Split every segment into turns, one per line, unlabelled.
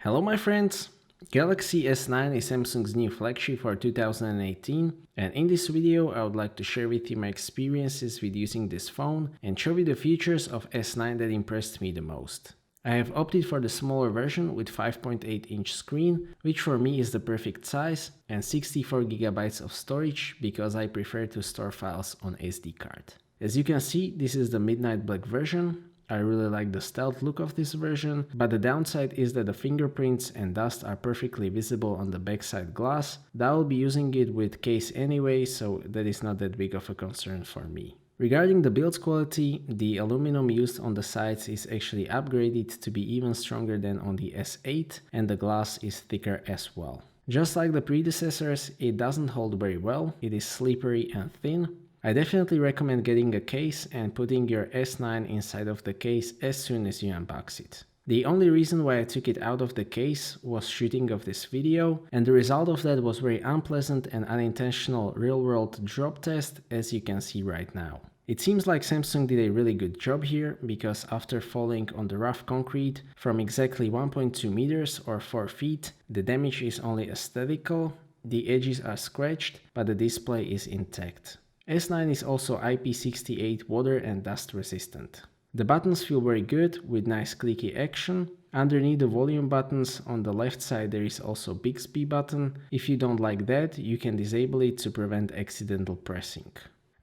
Hello my friends! Galaxy S9 is Samsung's new flagship for 2018, and in this video I would like to share with you my experiences with using this phone and show you the features of S9 that impressed me the most. I have opted for the smaller version with 5.8-inch screen, which for me is the perfect size, and 64GB of storage because I prefer to store files on SD card. As you can see, this is the midnight black version. I really like the stealth look of this version, but the downside is that the fingerprints and dust are perfectly visible on the backside glass. I will be using it with case anyway, so that is not that big of a concern for me. Regarding the build quality, the aluminum used on the sides is actually upgraded to be even stronger than on the S8, and the glass is thicker as well. Just like the predecessors, it doesn't hold very well, it is slippery and thin. I definitely recommend getting a case and putting your S9 inside of the case as soon as you unbox it. The only reason why I took it out of the case was shooting of this video, and the result of that was very unpleasant and unintentional real-world drop test, as you can see right now. It seems like Samsung did a really good job here, because after falling on the rough concrete from exactly 1.2 meters or 4 feet, the damage is only aesthetical, the edges are scratched, but the display is intact. S9 is also IP68 water and dust resistant. The buttons feel very good with nice clicky action. Underneath the volume buttons on the left side there is also Bixby button. If you don't like that, you can disable it to prevent accidental pressing.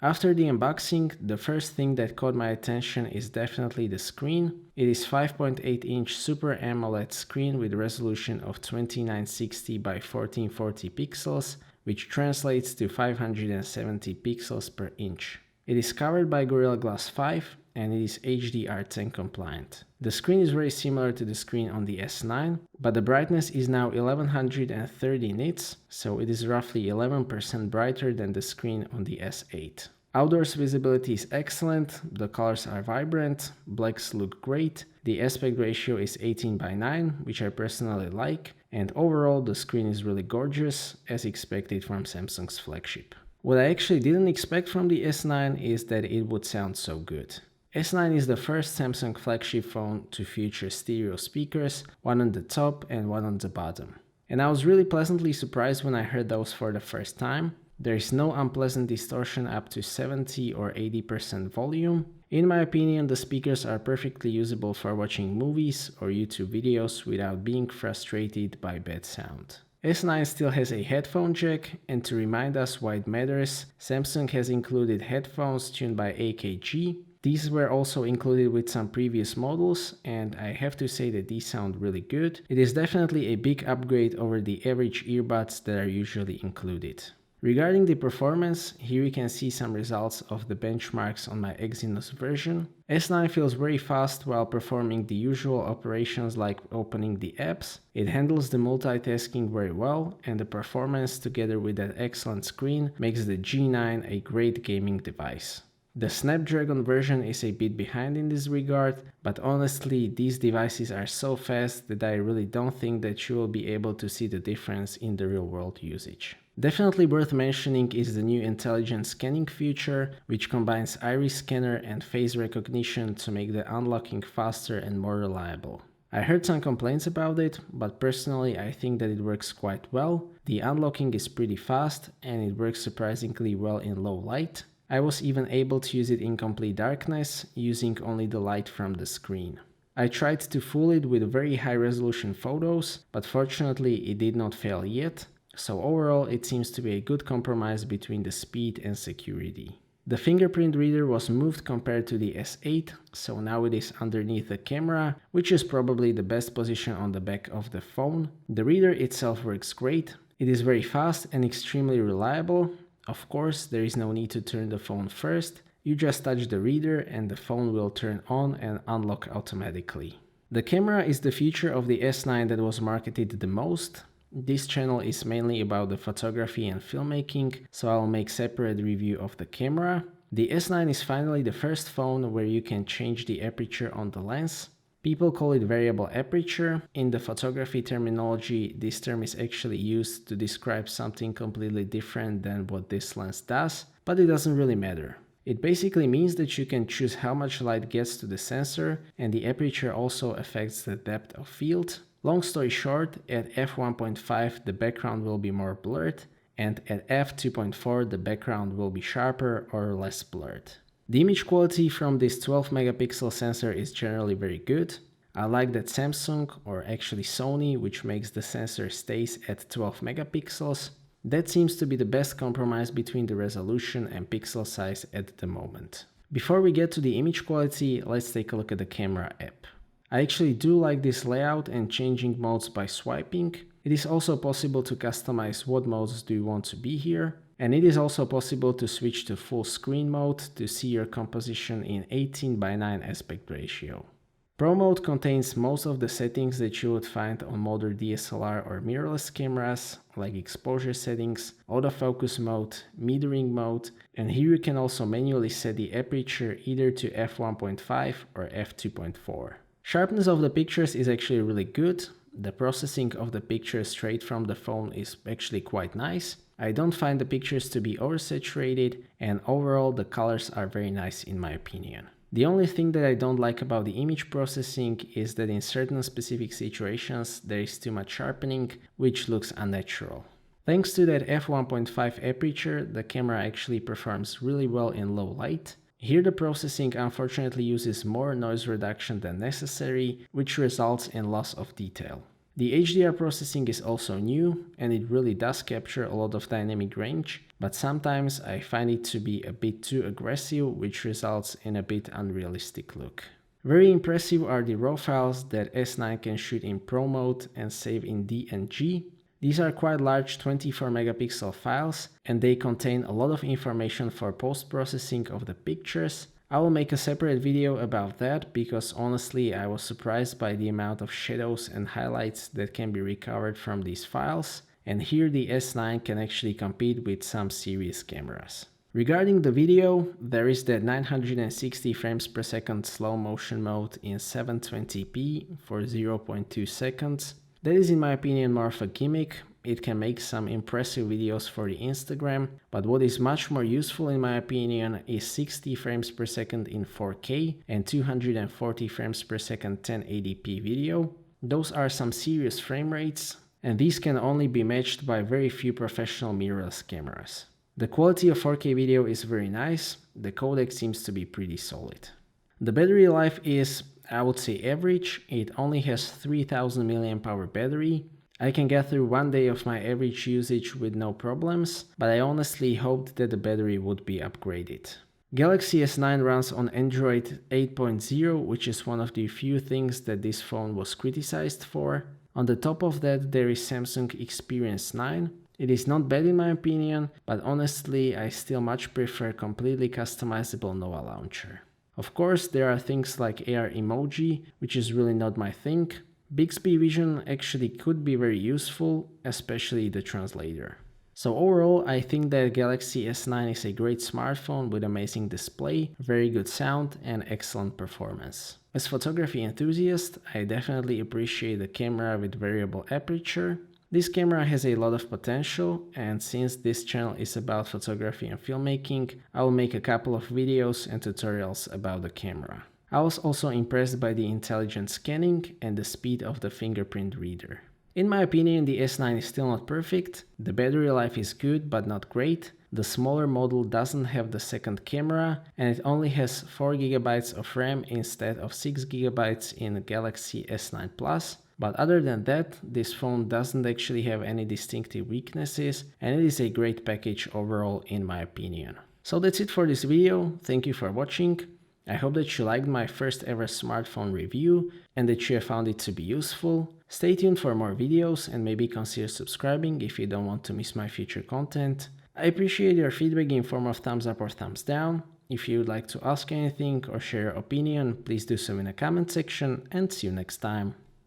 After the unboxing, the first thing that caught my attention is definitely the screen. It is 5.8-inch Super AMOLED screen with resolution of 2960 by 1440 pixels, which translates to 570 pixels per inch. It is covered by Gorilla Glass 5 and it is HDR10 compliant. The screen is very similar to the screen on the S9, but the brightness is now 1130 nits, so it is roughly 11% brighter than the screen on the S8. Outdoors visibility is excellent, the colors are vibrant, blacks look great, the aspect ratio is 18:9, which I personally like, and overall the screen is really gorgeous, as expected from Samsung's flagship. What I actually didn't expect from the S9 is that it would sound so good. S9 is the first Samsung flagship phone to feature stereo speakers, one on the top and one on the bottom. And I was really pleasantly surprised when I heard those for the first time. There is no unpleasant distortion up to 70 or 80% volume. In my opinion, the speakers are perfectly usable for watching movies or YouTube videos without being frustrated by bad sound. S9 still has a headphone jack, and to remind us why it matters, Samsung has included headphones tuned by AKG. These were also included with some previous models, and I have to say that these sound really good. It is definitely a big upgrade over the average earbuds that are usually included. Regarding the performance, here you can see some results of the benchmarks on my Exynos version. S9 feels very fast while performing the usual operations like opening the apps. It handles the multitasking very well, and the performance together with that excellent screen makes the G9 a great gaming device. The Snapdragon version is a bit behind in this regard, but honestly these devices are so fast that I really don't think that you will be able to see the difference in the real world usage. Definitely worth mentioning is the new intelligent scanning feature, which combines iris scanner and face recognition to make the unlocking faster and more reliable. I heard some complaints about it, but personally I think that it works quite well. The unlocking is pretty fast and it works surprisingly well in low light. I was even able to use it in complete darkness, using only the light from the screen. I tried to fool it with very high resolution photos, but fortunately it did not fail yet. So overall it seems to be a good compromise between the speed and security. The fingerprint reader was moved compared to the S8, so now it is underneath the camera, which is probably the best position on the back of the phone. The reader itself works great, it is very fast and extremely reliable. Of course, there is no need to turn the phone first, you just touch the reader and the phone will turn on and unlock automatically. The camera is the feature of the S9 that was marketed the most. This channel is mainly about the photography and filmmaking, so I'll make separate review of the camera. The S9 is finally the first phone where you can change the aperture on the lens. People call it variable aperture. In the photography terminology, this term is actually used to describe something completely different than what this lens does, but it doesn't really matter. It basically means that you can choose how much light gets to the sensor, and the aperture also affects the depth of field. Long story short, at f1.5 the background will be more blurred, and at f2.4 the background will be sharper or less blurred. The image quality from this 12 megapixel sensor is generally very good. I like that Samsung, or actually Sony, which makes the sensor, stays at 12 megapixels. That seems to be the best compromise between the resolution and pixel size at the moment. Before we get to the image quality, let's take a look at the camera app. I actually do like this layout and changing modes by swiping. It is also possible to customize what modes do you want to be here. And it is also possible to switch to full screen mode to see your composition in 18:9 aspect ratio. Pro mode contains most of the settings that you would find on modern DSLR or mirrorless cameras, like exposure settings, autofocus mode, metering mode, and here you can also manually set the aperture either to f1.5 or f2.4. Sharpness of the pictures is actually really good. The processing of the pictures straight from the phone is actually quite nice. I don't find the pictures to be oversaturated, and overall the colors are very nice in my opinion. The only thing that I don't like about the image processing is that in certain specific situations there is too much sharpening, which looks unnatural. Thanks to that f1.5 aperture, the camera actually performs really well in low light. Here the processing unfortunately uses more noise reduction than necessary, which results in loss of detail. The HDR processing is also new, and it really does capture a lot of dynamic range, but sometimes I find it to be a bit too aggressive, which results in a bit unrealistic look. Very impressive are the RAW files that S9 can shoot in Pro mode and save in DNG. These are quite large 24 megapixel files, and they contain a lot of information for post-processing of the pictures. I will make a separate video about that because honestly I was surprised by the amount of shadows and highlights that can be recovered from these files, and here the S9 can actually compete with some serious cameras. Regarding the video, there is the 960 frames per second slow motion mode in 720p for 0.2 seconds. That is in my opinion more of a gimmick. It can make some impressive videos for the Instagram, but what is much more useful in my opinion is 60 frames per second in 4K and 240 frames per second 1080p video. Those are some serious frame rates, and these can only be matched by very few professional mirrorless cameras. The quality of 4K video is very nice, the codec seems to be pretty solid. The battery life is, I would say, average. It only has 3000 mAh battery. I can get through one day of my average usage with no problems, but I honestly hoped that the battery would be upgraded. Galaxy S9 runs on Android 8.0, which is one of the few things that this phone was criticized for. On the top of that there is Samsung Experience 9. It is not bad in my opinion, but honestly I still much prefer completely customizable Nova launcher. Of course there are things like AR emoji, which is really not my thing. Bixby Vision actually could be very useful, especially the translator. So overall, I think that Galaxy S9 is a great smartphone with amazing display, very good sound and excellent performance. As photography enthusiast, I definitely appreciate the camera with variable aperture. This camera has a lot of potential, and since this channel is about photography and filmmaking, I will make a couple of videos and tutorials about the camera. I was also impressed by the intelligent scanning and the speed of the fingerprint reader. In my opinion, the S9 is still not perfect. The battery life is good but not great. The smaller model doesn't have the second camera, and it only has 4GB of RAM instead of 6GB in Galaxy S9 Plus. But other than that, this phone doesn't actually have any distinctive weaknesses, and it is a great package overall in my opinion. So that's it for this video. Thank you for watching. I hope that you liked my first ever smartphone review and that you have found it to be useful. Stay tuned for more videos and maybe consider subscribing if you don't want to miss my future content. I appreciate your feedback in form of thumbs up or thumbs down. If you would like to ask anything or share your opinion, please do so in the comment section, and see you next time.